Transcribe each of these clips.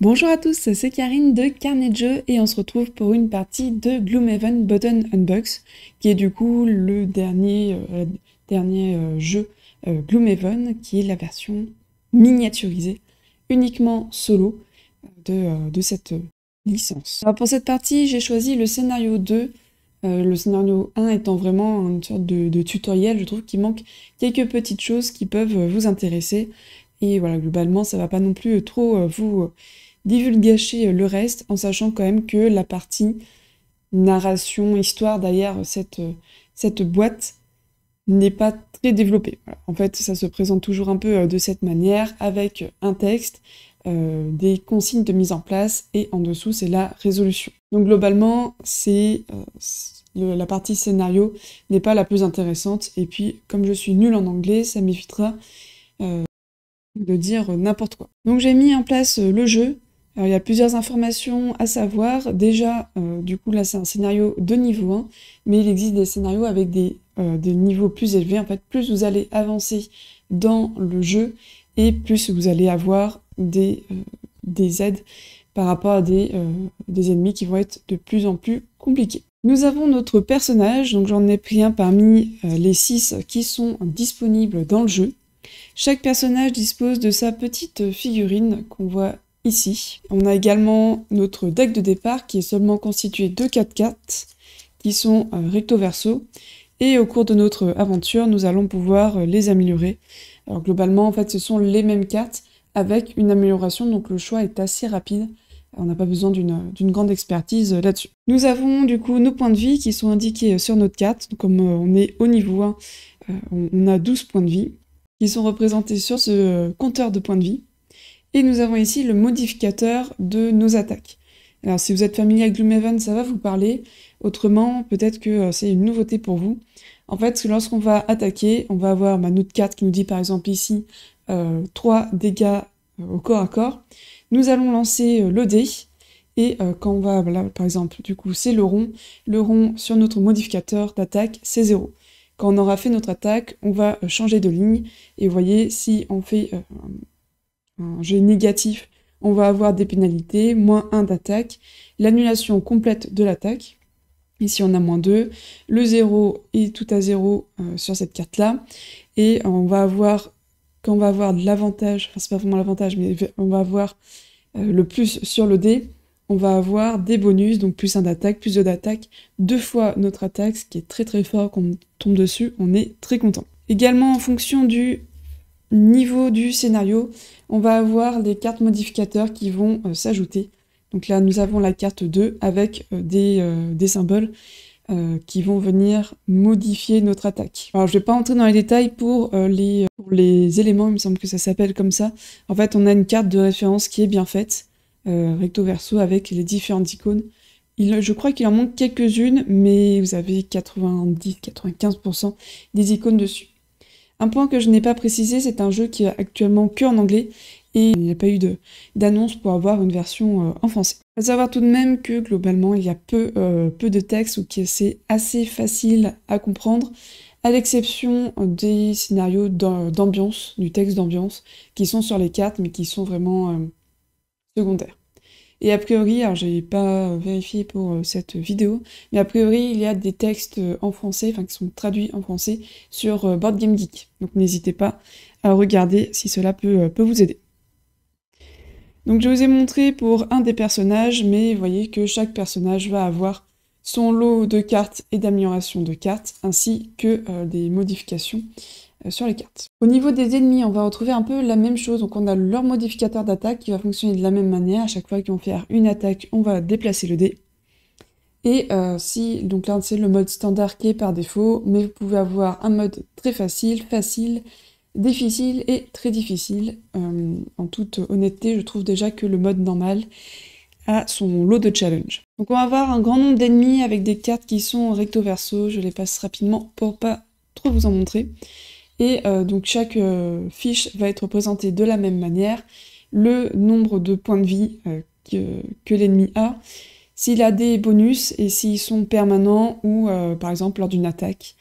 Bonjour à tous, c'est Karine de Carnet de Jeux et on se retrouve pour une partie de Gloomhaven Button Unbox, qui est du coup le dernier jeu Gloomhaven, qui est la version miniaturisée, uniquement solo de cette licence. Alors pour cette partie, j'ai choisi le scénario 2, le scénario 1 étant vraiment une sorte de tutoriel. Je trouve qu'il manque quelques petites choses qui peuvent vous intéresser. Et voilà, globalement, ça va pas non plus trop vous divulgacher le reste, en sachant quand même que la partie narration, histoire derrière cette boîte n'est pas très développée. Voilà. En fait, ça se présente toujours un peu de cette manière, avec un texte, des consignes de mise en place, et en dessous, c'est la résolution. Donc globalement, la partie scénario n'est pas la plus intéressante, et puis, comme je suis nulle en anglais, ça m'évitera de dire n'importe quoi. Donc j'ai mis en place le jeu. Alors, il y a plusieurs informations à savoir. Déjà, du coup, là, c'est un scénario de niveau 1, mais il existe des scénarios avec des niveaux plus élevés. En fait, plus vous allez avancer dans le jeu, et plus vous allez avoir des aides par rapport à des ennemis qui vont être de plus en plus compliqués. Nous avons notre personnage, donc j'en ai pris un parmi les 6 qui sont disponibles dans le jeu. Chaque personnage dispose de sa petite figurine qu'on voit ici. On a également notre deck de départ qui est seulement constitué de 4 cartes qui sont recto verso, et au cours de notre aventure nous allons pouvoir les améliorer. Alors globalement en fait ce sont les mêmes cartes avec une amélioration, donc le choix est assez rapide. On n'a pas besoin d'une grande expertise là-dessus. Nous avons du coup nos points de vie qui sont indiqués sur notre carte. Donc, comme on est au niveau 1, on a 12 points de vie qui sont représentés sur ce compteur de points de vie. Et nous avons ici le modificateur de nos attaques. Alors si vous êtes familier avec Gloomhaven, ça va vous parler. Autrement, peut-être que c'est une nouveauté pour vous. En fait, lorsqu'on va attaquer, on va avoir notre carte qui nous dit par exemple ici 3 dégâts au corps à corps. Nous allons lancer le dé, et quand on va, là par exemple, du coup c'est le rond sur notre modificateur d'attaque c'est 0. Quand on aura fait notre attaque, on va changer de ligne, et vous voyez, si on fait un jet négatif, on va avoir des pénalités, -1 d'attaque, l'annulation complète de l'attaque, ici on a -2, le 0 est tout à 0 sur cette carte-là, et on va avoir, quand on va avoir de l'avantage, enfin c'est pas vraiment l'avantage, mais on va avoir le plus sur le dé, on va avoir des bonus, donc +1 d'attaque, +2 d'attaque, 2 fois notre attaque, ce qui est très très fort. Quand on tombe dessus, on est très content. Également, en fonction du niveau du scénario, on va avoir des cartes modificateurs qui vont s'ajouter. Donc là, nous avons la carte 2 avec des symboles qui vont venir modifier notre attaque. Alors je vais pas entrer dans les détails pour les éléments, il me semble que ça s'appelle comme ça. En fait, on a une carte de référence qui est bien faite, recto verso, avec les différentes icônes. Je crois qu'il en manque quelques-unes, mais vous avez 90-95% des icônes dessus. Un point que je n'ai pas précisé, c'est un jeu qui est actuellement que en anglais, et il n'y a pas eu d'annonce pour avoir une version en français. Il faut savoir tout de même que globalement il y a peu de texte, ou que c'est assez facile à comprendre, à l'exception des scénarios d'ambiance, du texte d'ambiance, qui sont sur les cartes, mais qui sont vraiment secondaires. Et a priori, alors j'ai pas vérifié pour cette vidéo, mais a priori il y a des textes en français, enfin qui sont traduits en français, sur Board Game Geek. Donc n'hésitez pas à regarder si cela peut vous aider. Donc je vous ai montré pour un des personnages, mais vous voyez que chaque personnage va avoir son lot de cartes et d'améliorations de cartes, ainsi que des modifications sur les cartes. Au niveau des ennemis, on va retrouver un peu la même chose. Donc on a leur modificateur d'attaque qui va fonctionner de la même manière. À chaque fois qu'ils vont faire une attaque, on va déplacer le dé. Et donc là c'est le mode standard qui est par défaut, mais vous pouvez avoir un mode très facile, difficile et très difficile. En toute honnêteté, je trouve déjà que le mode normal a son lot de challenge. Donc on va avoir un grand nombre d'ennemis avec des cartes qui sont recto verso. Je les passe rapidement pour pas trop vous en montrer. Et donc chaque fiche va être représentée de la même manière, le nombre de points de vie que l'ennemi a, s'il a des bonus et s'ils sont permanents ou par exemple lors d'une attaque.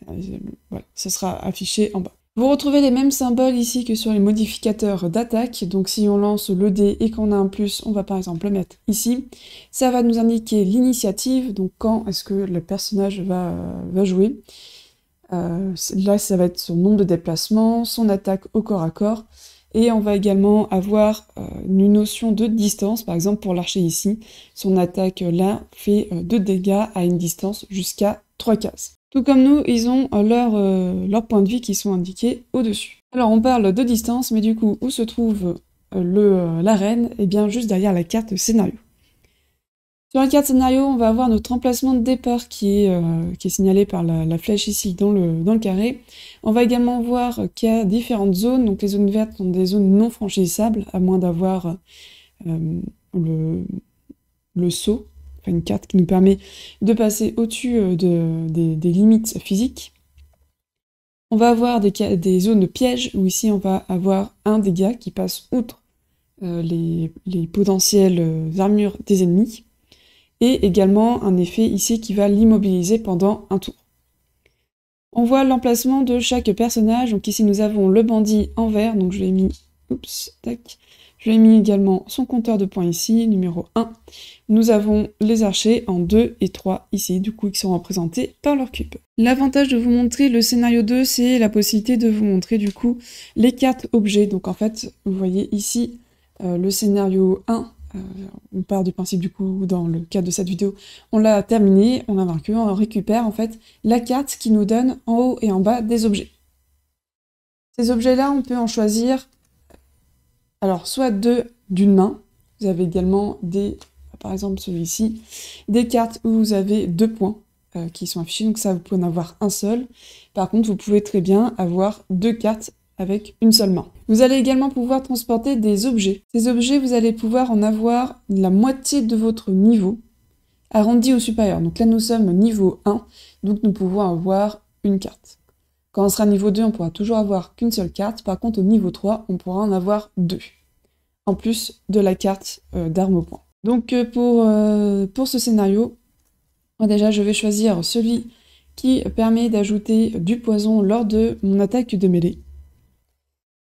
Voilà, ça sera affiché en bas. Il Vous retrouvez les mêmes symboles ici que sur les modificateurs d'attaque, donc si on lance le dé et qu'on a un plus, on va par exemple le mettre ici. Ça va nous indiquer l'initiative, donc quand est-ce que le personnage va jouer. Là, ça va être son nombre de déplacements, son attaque au corps à corps, et on va également avoir une notion de distance, par exemple pour l'archer ici, son attaque là fait 2 dégâts à une distance jusqu'à 3 cases. Tout comme nous, ils ont leurs points de vie qui sont indiqués au-dessus. Alors on parle de distance, mais du coup, où se trouve l'arène? Eh bien juste derrière la carte scénario. Sur la carte scénario, on va avoir notre emplacement de départ qui est signalé par la flèche ici dans le carré. On va également voir qu'il y a différentes zones, donc les zones vertes sont des zones non franchissables, à moins d'avoir le saut, enfin une carte qui nous permet de passer au-dessus des limites physiques. On va avoir des zones de pièges, où ici on va avoir un dégât qui passe outre les potentielles armures des ennemis. Et également un effet ici qui va l'immobiliser pendant un tour. On voit l'emplacement de chaque personnage, donc ici nous avons le bandit en vert, donc je lui ai mis, je lui ai mis également son compteur de points ici, numéro 1. Nous avons les archers en 2 et 3 ici, du coup qui sont représentés par leur cube. L'avantage de vous montrer le scénario 2, c'est la possibilité de vous montrer du coup les cartes objets, donc en fait vous voyez ici le scénario 1, on part du principe du coup, dans le cadre de cette vidéo, on l'a terminé, on a vaincu, on récupère en fait la carte qui nous donne en haut et en bas des objets. Ces objets-là, on peut en choisir, alors soit deux d'une main, vous avez également par exemple celui-ci, des cartes où vous avez 2 points qui sont affichés, donc ça vous pouvez en avoir un seul. Par contre, vous pouvez très bien avoir 2 cartes avec une seule main. Vous allez également pouvoir transporter des objets. Ces objets, vous allez pouvoir en avoir la moitié de votre niveau, arrondi au supérieur. Donc là, nous sommes niveau 1, donc nous pouvons avoir une carte. Quand on sera niveau 2, on pourra toujours avoir qu'une seule carte. Par contre, au niveau 3, on pourra en avoir 2, en plus de la carte d'arme au point. Donc pour ce scénario, déjà, je vais choisir celui qui permet d'ajouter du poison lors de mon attaque de mêlée.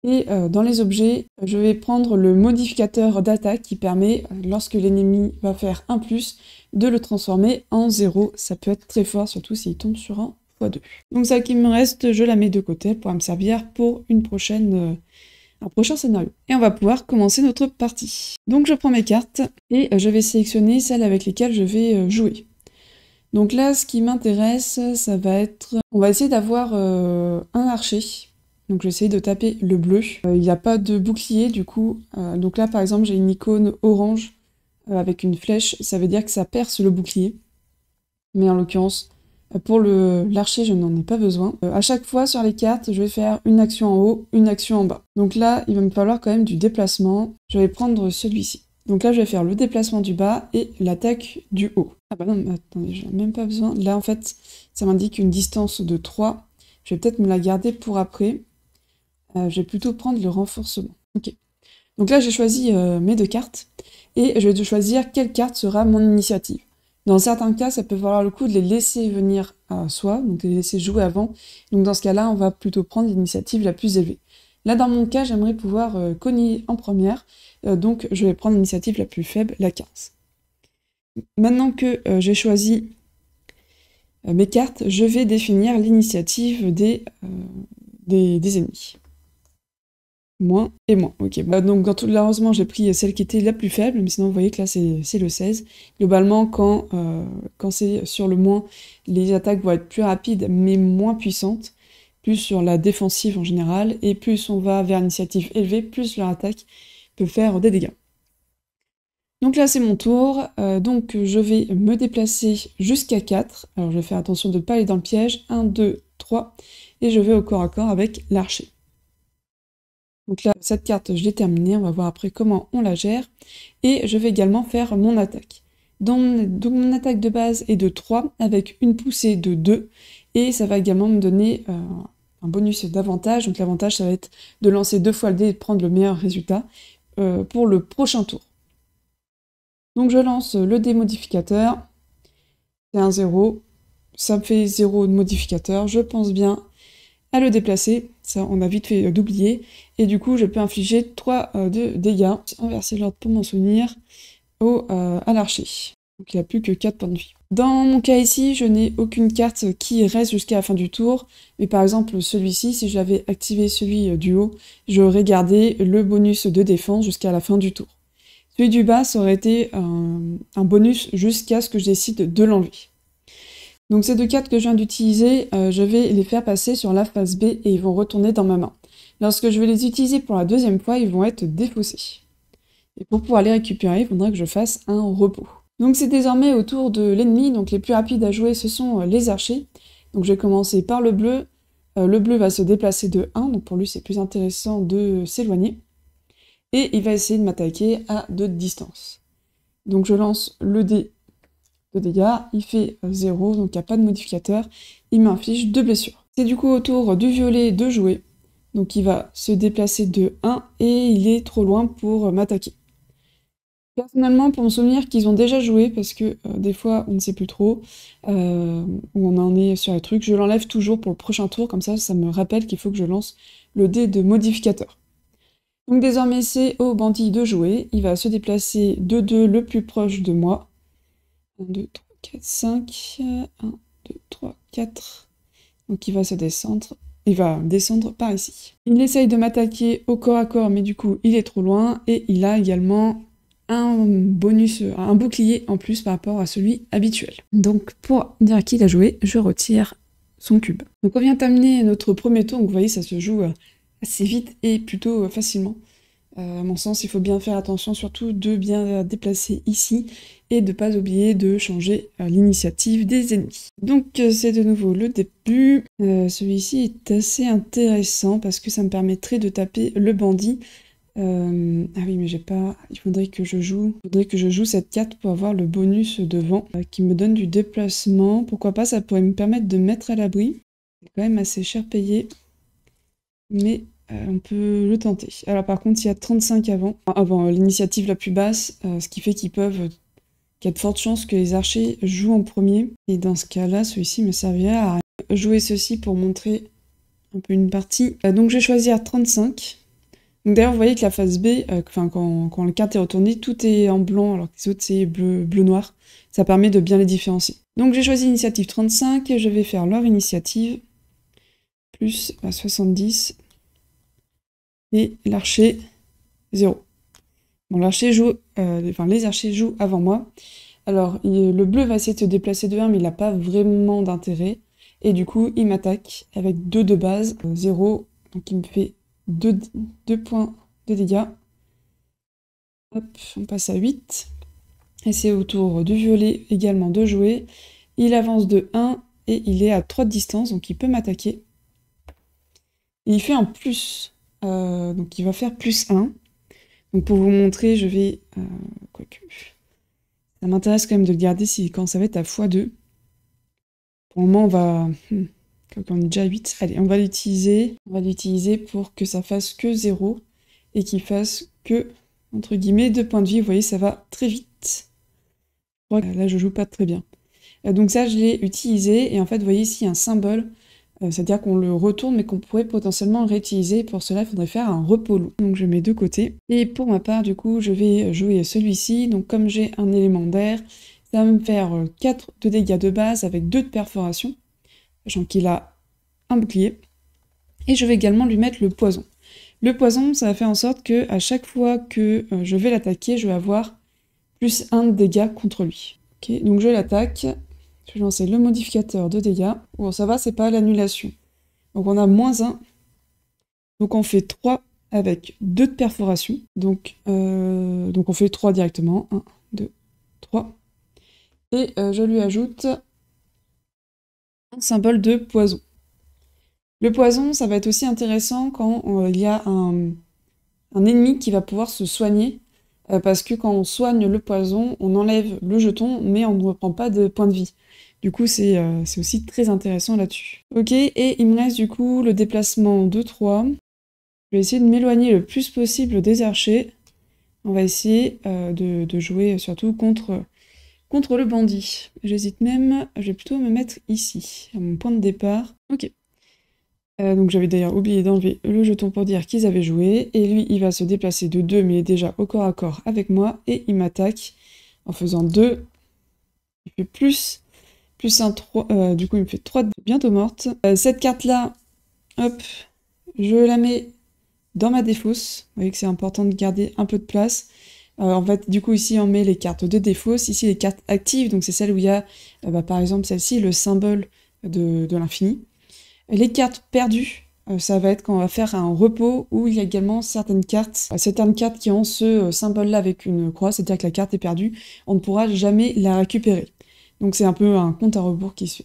Et dans les objets, je vais prendre le modificateur d'attaque qui permet, lorsque l'ennemi va faire un plus, de le transformer en 0. Ça peut être très fort, surtout s'il tombe sur un x2. Donc ça qui me reste, je la mets de côté pour me servir pour un prochain scénario. Et on va pouvoir commencer notre partie. Donc je prends mes cartes et je vais sélectionner celles avec lesquelles je vais jouer. Donc là, ce qui m'intéresse, ça va être... On va essayer d'avoir un archer. Donc je vais essayer de taper le bleu. Il n'y a pas de bouclier du coup. Donc là par exemple j'ai une icône orange avec une flèche. Ça veut dire que ça perce le bouclier. Mais en l'occurrence, pour l'archer je n'en ai pas besoin. À chaque fois sur les cartes, je vais faire une action en haut, une action en bas. Donc là il va me falloir quand même du déplacement. Je vais prendre celui-ci. Donc là je vais faire le déplacement du bas et l'attaque du haut. Ah bah non, mais attendez, je n'ai même pas besoin. Là en fait ça m'indique une distance de 3. Je vais peut-être me la garder pour après. Je vais plutôt prendre le renforcement. Ok. Donc là, j'ai choisi mes 2 cartes, et je vais choisir quelle carte sera mon initiative. Dans certains cas, ça peut valoir le coup de les laisser venir à soi, donc de les laisser jouer avant. Donc dans ce cas-là, on va plutôt prendre l'initiative la plus élevée. Là, dans mon cas, j'aimerais pouvoir cogner en première, donc je vais prendre l'initiative la plus faible, la 15. Maintenant que j'ai choisi mes cartes, je vais définir l'initiative des ennemis. Moins et moins, ok. Donc malheureusement j'ai pris celle qui était la plus faible, mais sinon vous voyez que là c'est le 16. Globalement quand c'est sur le moins, les attaques vont être plus rapides mais moins puissantes, plus sur la défensive en général, et plus on va vers l'initiative élevée, plus leur attaque peut faire des dégâts. Donc là c'est mon tour, donc je vais me déplacer jusqu'à 4, alors je vais faire attention de ne pas aller dans le piège, 1, 2, 3, et je vais au corps à corps avec l'archer. Donc là, cette carte, je l'ai terminée, on va voir après comment on la gère. Et je vais également faire mon attaque. Donc mon attaque de base est de 3, avec une poussée de 2, et ça va également me donner un bonus d'avantage. Donc l'avantage, ça va être de lancer 2 fois le dé et de prendre le meilleur résultat pour le prochain tour. Donc je lance le dé modificateur, c'est un 0, ça me fait 0 de modificateur, je pense bien à le déplacer, ça on a vite fait d'oublier, et du coup je peux infliger 3 de dégâts, inverser l'ordre pour m'en souvenir, à l'archer. Donc il n'a plus que 4 points de vie. Dans mon cas ici, je n'ai aucune carte qui reste jusqu'à la fin du tour, mais par exemple celui-ci, si j'avais activé celui du haut, j'aurais gardé le bonus de défense jusqu'à la fin du tour. Celui du bas, ça aurait été un bonus jusqu'à ce que je décide de l'enlever. Donc ces deux cartes que je viens d'utiliser, je vais les faire passer sur la phase B et ils vont retourner dans ma main. Lorsque je vais les utiliser pour la deuxième fois, ils vont être défaussés. Et pour pouvoir les récupérer, il faudra que je fasse un repos. Donc c'est désormais au tour de l'ennemi, donc les plus rapides à jouer ce sont les archers. Donc je vais commencer par le bleu. Le bleu va se déplacer de 1, donc pour lui c'est plus intéressant de s'éloigner. Et il va essayer de m'attaquer à 2 de distance. Donc je lance le dé de dégâts, il fait 0, donc il n'y a pas de modificateur, il m'inflige 2 blessures. C'est du coup au tour du violet de jouer, donc il va se déplacer de 1 et il est trop loin pour m'attaquer. Personnellement, pour me souvenir qu'ils ont déjà joué, parce que des fois on ne sait plus trop où on en est sur les trucs, je l'enlève toujours pour le prochain tour, comme ça me rappelle qu'il faut que je lance le dé de modificateur. Donc désormais c'est au bandit de jouer, il va se déplacer de 2 le plus proche de moi. 1, 2, 3, 4, 5, 1, 2, 3, 4. Donc il va se descendre, il va descendre par ici. Il essaye de m'attaquer au corps à corps, mais du coup il est trop loin, et il a également un bonus, un bouclier en plus par rapport à celui habituel. Donc pour dire à qui il a joué, je retire son cube. Donc on vient terminer notre premier tour, donc vous voyez ça se joue assez vite et plutôt facilement. À mon sens, il faut bien faire attention surtout de bien déplacer ici et de ne pas oublier de changer l'initiative des ennemis. Donc c'est de nouveau le début. Celui-ci est assez intéressant parce que ça me permettrait de taper le bandit. Ah oui, mais j'ai pas... Il faudrait que je joue cette carte pour avoir le bonus devant qui me donne du déplacement. Pourquoi pas, ça pourrait me permettre de me mettre à l'abri. C'est quand même assez cher payé. Mais on peut le tenter. Alors par contre, il y a 35 avant l'initiative la plus basse, ce qui fait qu'il y a de fortes chances que les archers jouent en premier. Et dans ce cas-là, celui-ci me servirait à jouer ceci pour montrer un peu une partie. Donc je vais choisir 35. D'ailleurs, vous voyez que la phase B, quand la carte est retournée, tout est en blanc, alors que les autres c'est bleu-noir. Ça permet de bien les différencier. Donc j'ai choisi l'initiative 35, et je vais faire leur initiative, plus 70, et l'archer 0. Bon, l'archer joue, les archers jouent avant moi. Alors, le bleu va essayer de se déplacer de 1, mais il n'a pas vraiment d'intérêt. Et du coup, il m'attaque avec 2 de base, 0, donc il me fait 2 points de dégâts. Hop, on passe à 8. Et c'est au tour du violet également de jouer. Il avance de 1 et il est à 3 de distance, donc il peut m'attaquer. Et il fait un plus, donc il va faire plus 1. Donc pour vous montrer, je vais... quoique... Ça m'intéresse quand même de le garder quand ça va être à x2. Pour le moment, on va... on est déjà à 8. Allez, on va l'utiliser. On va l'utiliser pour que ça fasse que 0 et qu'il fasse que, entre guillemets, 2 points de vie. Vous voyez, ça va très vite. Je crois que là, je joue pas très bien. Donc ça, je l'ai utilisé. Et en fait, vous voyez ici un symbole. C'est-à-dire qu'on le retourne, mais qu'on pourrait potentiellement le réutiliser. Pour cela, il faudrait faire un repos loup. Donc je mets de côté. Et pour ma part, du coup, je vais jouer celui-ci. Donc comme j'ai un élément d'air, ça va me faire 4 de dégâts de base avec 2 de perforation. Sachant qu'il a un bouclier. Et je vais également lui mettre le poison. Le poison, ça va faire en sorte que à chaque fois que je vais l'attaquer, je vais avoir plus 1 de dégâts contre lui. Ok, donc je l'attaque. Je vais lancer le modificateur de dégâts. Bon, ça va, c'est pas l'annulation. Donc on a -1. Donc on fait 3 avec 2 de perforation. Donc on fait 3 directement. 1, 2, 3. Et je lui ajoute un symbole de poison. Le poison, ça va être aussi intéressant quand il y a un ennemi qui va pouvoir se soigner. Parce que quand on soigne le poison, on enlève le jeton, mais on ne reprend pas de points de vie. Du coup, c'est aussi très intéressant là-dessus. Ok, et il me reste du coup le déplacement de 3. Je vais essayer de m'éloigner le plus possible des archers. On va essayer de jouer surtout contre le bandit. J'hésite même, je vais plutôt me mettre ici, à mon point de départ. Ok. Donc j'avais d'ailleurs oublié d'enlever le jeton pour dire qu'ils avaient joué. Et lui, il va se déplacer de 2, mais il est déjà au corps à corps avec moi. Et il m'attaque en faisant 2. Il fait plus un 3. Du coup, il me fait 3 bientôt morte. Cette carte-là, hop, je la mets dans ma défausse. Vous voyez que c'est important de garder un peu de place. En fait, du coup, ici, on met les cartes de défausse. Ici, les cartes actives. Donc, c'est celle où il y a, par exemple, celle-ci, le symbole de l'infini. Les cartes perdues, ça va être quand on va faire un repos où il y a également certaines cartes qui ont ce symbole-là avec une croix, c'est-à-dire que la carte est perdue, on ne pourra jamais la récupérer. Donc c'est un peu un compte à rebours qui suit.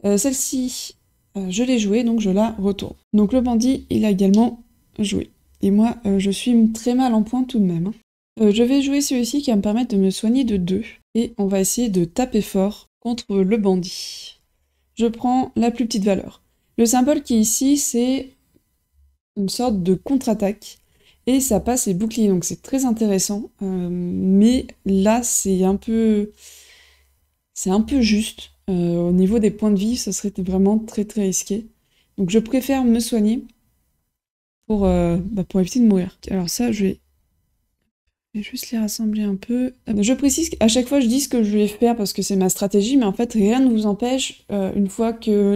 Celle-ci, je l'ai jouée, donc je la retourne. Donc le bandit, il a également joué. Et moi, je suis très mal en point tout de même. Je vais jouer celui-ci qui va me permettre de me soigner de 2. Et on va essayer de taper fort contre le bandit. Je prends la plus petite valeur. Le symbole qui est ici, c'est une sorte de contre-attaque. Et ça passe les boucliers, donc c'est très intéressant. Mais là, c'est un peu juste. Au niveau des points de vie, ça serait vraiment très très risqué. Donc je préfère me soigner pour éviter de mourir. Alors ça, je vais juste les rassembler un peu. Je précise qu'à chaque fois, je dis ce que je vais faire parce que c'est ma stratégie, mais en fait, rien ne vous empêche, une fois que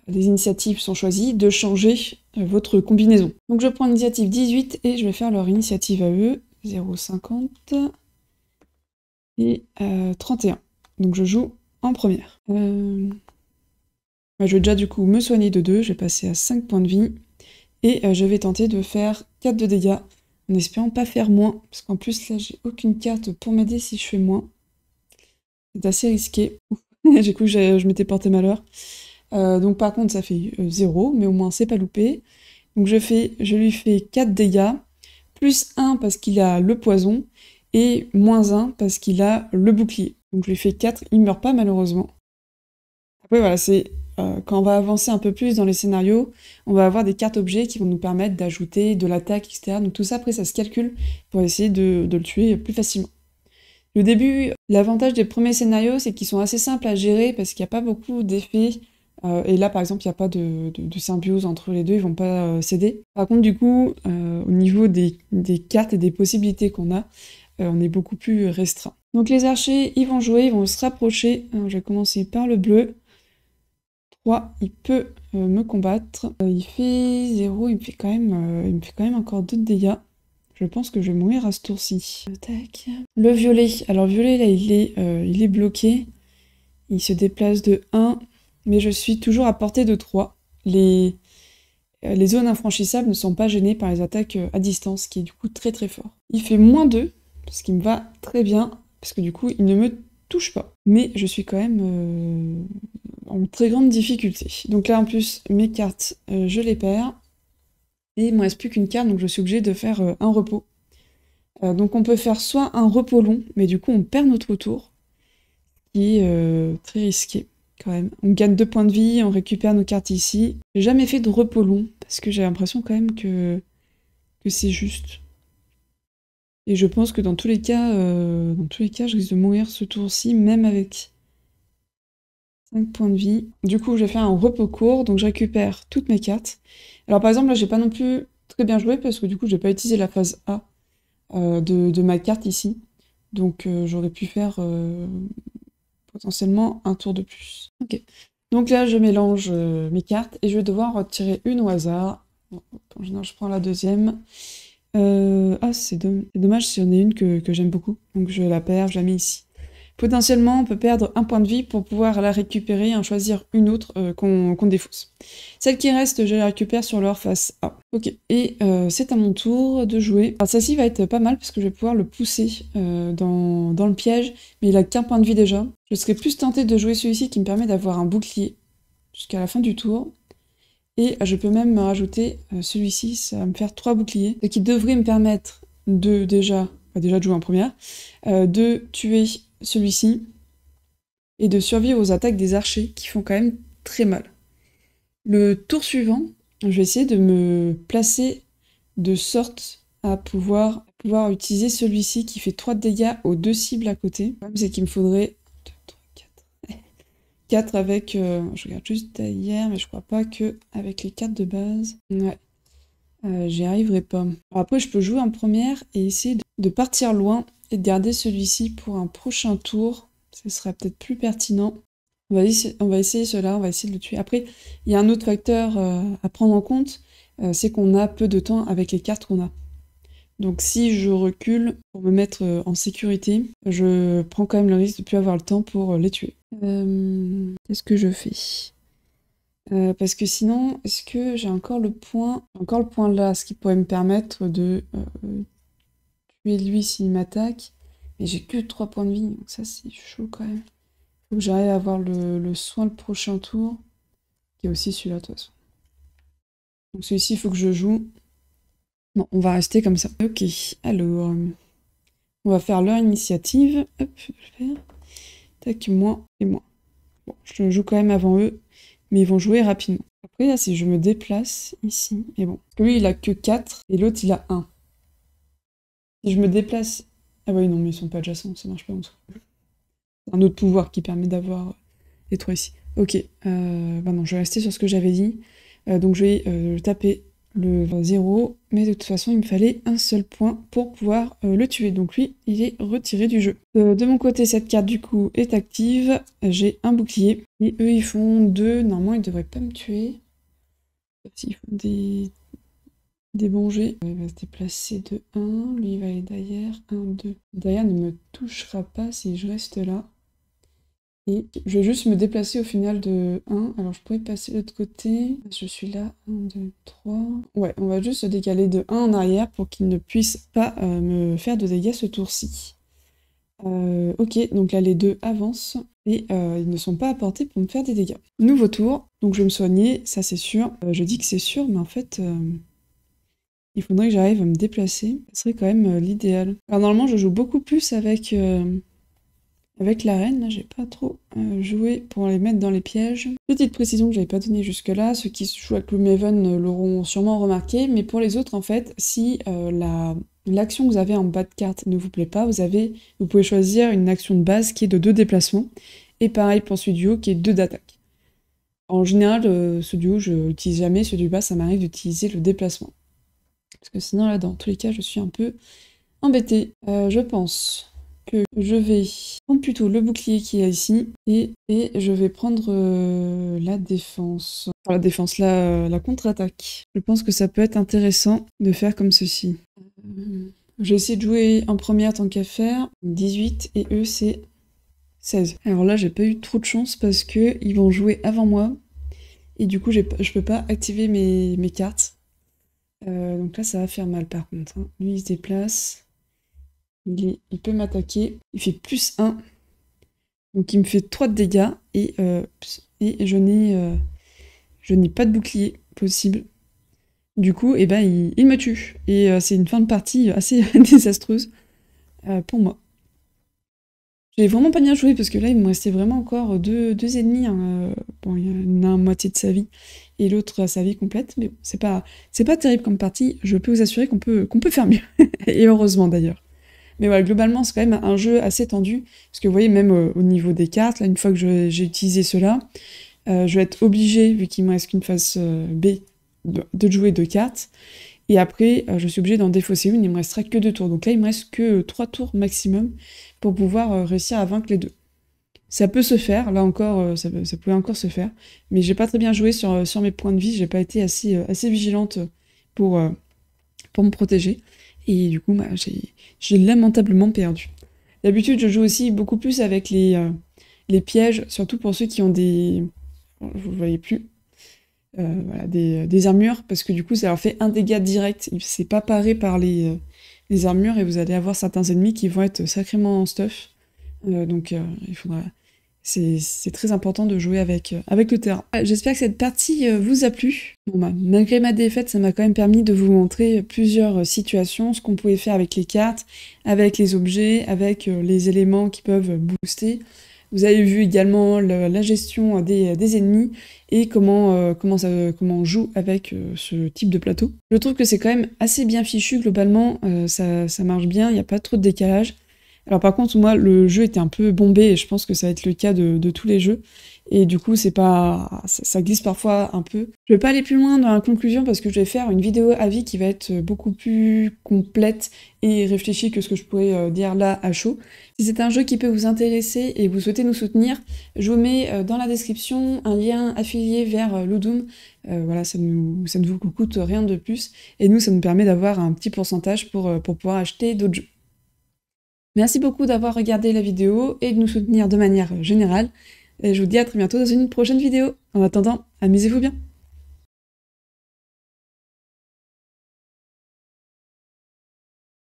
les initiatives sont choisies, de changer votre combinaison. Donc je prends l'initiative 18 et je vais faire leur initiative à eux, 0,50 et 31. Donc je joue en première. Je vais déjà du coup me soigner de 2, je vais passer à 5 points de vie, et je vais tenter de faire 4 de dégâts, en espérant pas faire moins, parce qu'en plus là j'ai aucune carte pour m'aider si je fais moins. C'est assez risqué. Du coup je m'étais porté malheur. Donc par contre ça fait 0, mais au moins c'est pas loupé. Donc je lui fais 4 dégâts, plus 1 parce qu'il a le poison, et moins 1 parce qu'il a le bouclier. Donc je lui fais 4, il meurt pas malheureusement. Après voilà, c'est quand on va avancer un peu plus dans les scénarios, on va avoir des cartes objets qui vont nous permettre d'ajouter de l'attaque, etc. Donc tout ça après ça se calcule pour essayer de le tuer plus facilement. Le début, l'avantage des premiers scénarios, c'est qu'ils sont assez simples à gérer parce qu'il n'y a pas beaucoup d'effets. Et là, par exemple, il n'y a pas de symbiose entre les deux, ils vont pas céder. Par contre, du coup, au niveau des cartes et des possibilités qu'on a, on est beaucoup plus restreint. Donc les archers, ils vont jouer, ils vont se rapprocher. Alors, je vais commencer par le bleu. 3, il peut me combattre. Il fait 0, il me fait quand même encore 2 de dégâts. Je pense que je vais mourir à ce tour-ci. Tac. Le violet. Alors le violet, là, il est bloqué. Il se déplace de 1, mais je suis toujours à portée de 3. Les zones infranchissables ne sont pas gênées par les attaques à distance, ce qui est du coup très très fort. Il fait -2, ce qui me va très bien, parce que du coup, il ne me touche pas. Mais je suis quand même en très grande difficulté. Donc là, en plus, mes cartes, je les perds. Et il ne me reste plus qu'une carte, donc je suis obligée de faire un repos. Donc on peut faire soit un repos long, mais du coup on perd notre tour, qui est très risqué quand même. On gagne 2 points de vie, on récupère nos cartes ici. J'ai jamais fait de repos long, parce que j'ai l'impression quand même que c'est juste. Et je pense que dans tous les cas, je risque de mourir ce tour-ci, même avec 5 points de vie. Du coup, je vais faire un repos court, donc je récupère toutes mes cartes. Alors par exemple, là, j'ai pas non plus très bien joué, parce que du coup, j'ai pas utilisé la phase A de ma carte ici. Donc j'aurais pu faire potentiellement un tour de plus. Ok. Donc là, je mélange mes cartes, et je vais devoir retirer une au hasard. Bon, en général, je prends la deuxième. Ah, c'est dommage s'il y en a une que j'aime beaucoup. Donc je la perds, je la mets ici. Potentiellement, on peut perdre un point de vie pour pouvoir la récupérer et en choisir une autre qu'on défausse. Celle qui reste, je la récupère sur leur face A. Ok, et c'est à mon tour de jouer. Alors celle-ci va être pas mal parce que je vais pouvoir le pousser dans le piège, mais il a qu'un point de vie déjà. Je serais plus tentée de jouer celui-ci qui me permet d'avoir un bouclier jusqu'à la fin du tour. Et je peux même me rajouter celui-ci, ça va me faire 3 boucliers, ce qui devrait me permettre de déjà de jouer en première, de tuer celui-ci, et de survivre aux attaques des archers, qui font quand même très mal. Le tour suivant, je vais essayer de me placer de sorte à pouvoir utiliser celui-ci qui fait 3 de dégâts aux 2 cibles à côté. Le problème, c'est qu'il me faudrait 2, 3, 4, 4 avec... je regarde juste derrière, mais je crois pas que avec les 4 de base... Ouais. J'y arriverai pas. Alors après, je peux jouer en première et essayer de partir loin et de garder celui-ci pour un prochain tour. Ce serait peut-être plus pertinent. On va essayer cela, on va essayer de le tuer. Après, il y a un autre facteur à prendre en compte, c'est qu'on a peu de temps avec les cartes qu'on a. Donc si je recule pour me mettre en sécurité, je prends quand même le risque de ne plus avoir le temps pour les tuer. Qu'est-ce que je fais? Parce que sinon, est-ce que j'ai encore le point? Encore le point là, ce qui pourrait me permettre de tuer lui s'il m'attaque. Mais j'ai que 3 points de vie, donc ça c'est chaud quand même. Faut que j'arrive à avoir le soin le prochain tour, qui est aussi celui-là de toute façon. Donc celui-ci, il faut que je joue. Non, on va rester comme ça. Ok, alors... on va faire leur initiative. Hop, je vais le faire. Tac, moi et moi. Bon, je joue quand même avant eux, mais ils vont jouer rapidement. Après, là, si je me déplace ici, mais bon. Parce que lui, il a que 4, et l'autre, il a 1. Si je me déplace... Ah oui, non, mais ils sont pas adjacents, ça marche pas en dessous. C'est un autre pouvoir qui permet d'avoir les 3 ici. Ok, bah non, je vais rester sur ce que j'avais dit. Donc je vais taper le 0, mais de toute façon, il me fallait un seul point pour pouvoir le tuer. Donc lui, il est retiré du jeu. De mon côté, cette carte, du coup, est active. J'ai un bouclier. Et eux, ils font 2. Normalement, ils devraient pas me tuer. S'ils font des bons jets. Il va se déplacer de 1. Lui, il va aller derrière. 1, 2. Derrière ne me touchera pas si je reste là. Et je vais juste me déplacer au final de 1. Alors je pourrais passer de l'autre côté. Je suis là. 1, 2, 3. Ouais, on va juste se décaler de 1 en arrière pour qu'il ne puisse pas me faire de dégâts ce tour-ci. Ok, donc là les 2 avancent. Et ils ne sont pas à portée pour me faire des dégâts. Nouveau tour. Donc je vais me soigner, ça c'est sûr. Je dis que c'est sûr, mais en fait... il faudrait que j'arrive à me déplacer. Ce serait quand même l'idéal. Alors normalement, je joue beaucoup plus avec la reine. Là, j'ai pas trop joué pour les mettre dans les pièges. Petite précision que j'avais pas donnée jusque-là. Ceux qui jouent avec Gloomhaven l'auront sûrement remarqué. Mais pour les autres, en fait, si l'action que vous avez en bas de carte ne vous plaît pas, vous pouvez choisir une action de base qui est de 2 déplacements. Et pareil pour celui du haut qui est 2 d'attaque. En général, ce du haut, je n'utilise jamais. Celui du bas, ça m'arrive d'utiliser le déplacement. Parce que sinon, là, dans tous les cas, je suis un peu embêtée. Je pense que je vais prendre plutôt le bouclier qui est ici, et je vais prendre la défense. Enfin, la défense, la contre-attaque. Je pense que ça peut être intéressant de faire comme ceci. Je vais essayer de jouer en première tant qu'à faire. 18, et eux, c'est 16. Alors là, j'ai pas eu trop de chance parce que ils vont jouer avant moi, et du coup, je peux pas activer mes cartes. Donc là, ça va faire mal par contre. Hein. Lui, il se déplace. Il peut m'attaquer. Il fait plus 1. Donc il me fait 3 de dégâts. Et je n'ai pas de bouclier possible. Du coup, eh ben, il me tue. Et c'est une fin de partie assez désastreuse pour moi. J'ai vraiment pas bien joué parce que là, il me restait vraiment encore deux ennemis. Hein. Bon, il y en a un moitié de sa vie et l'autre à sa vie complète. Mais bon, c'est pas terrible comme partie. Je peux vous assurer qu'on peut faire mieux. Et heureusement d'ailleurs. Mais voilà, globalement, c'est quand même un jeu assez tendu. Parce que vous voyez, même au niveau des cartes, là, une fois que j'ai utilisé cela, je vais être obligée, vu qu'il me reste qu'une phase B, de jouer 2 cartes. Et après, je suis obligée d'en défausser une, il me restera que 2 tours. Donc là, il me reste que 3 tours maximum pour pouvoir réussir à vaincre les 2. Ça peut se faire, là encore, ça pouvait encore se faire. Mais j'ai pas très bien joué sur mes points de vie, j'ai pas été assez vigilante pour me protéger. Et du coup, bah, j'ai lamentablement perdu. D'habitude, je joue aussi beaucoup plus avec les pièges, surtout pour ceux qui ont des... Vous ne voyez plus. Voilà, des armures, parce que du coup ça leur fait un dégât direct, c'est pas paré par les armures, et vous allez avoir certains ennemis qui vont être sacrément en stuff, donc il faudra... C'est très important de jouer avec le terrain. J'espère que cette partie vous a plu. Bon, bah, malgré ma défaite, ça m'a quand même permis de vous montrer plusieurs situations, ce qu'on pouvait faire avec les cartes, avec les objets, avec les éléments qui peuvent booster. Vous avez vu également la gestion des ennemis et comment on joue avec ce type de plateau. Je trouve que c'est quand même assez bien fichu globalement, ça marche bien, il n'y a pas trop de décalage. Alors par contre, moi, le jeu était un peu bombé, et je pense que ça va être le cas de tous les jeux. Et du coup, c'est pas, ça glisse parfois un peu. Je vais pas aller plus loin dans la conclusion parce que je vais faire une vidéo avis qui va être beaucoup plus complète et réfléchie que ce que je pourrais dire là à chaud. Si c'est un jeu qui peut vous intéresser et vous souhaitez nous soutenir, je vous mets dans la description un lien affilié vers Ludum. Voilà, ça ne vous coûte rien de plus. Et nous, ça nous permet d'avoir un petit pourcentage pour pouvoir acheter d'autres jeux. Merci beaucoup d'avoir regardé la vidéo et de nous soutenir de manière générale. Et je vous dis à très bientôt dans une prochaine vidéo. En attendant, amusez-vous bien.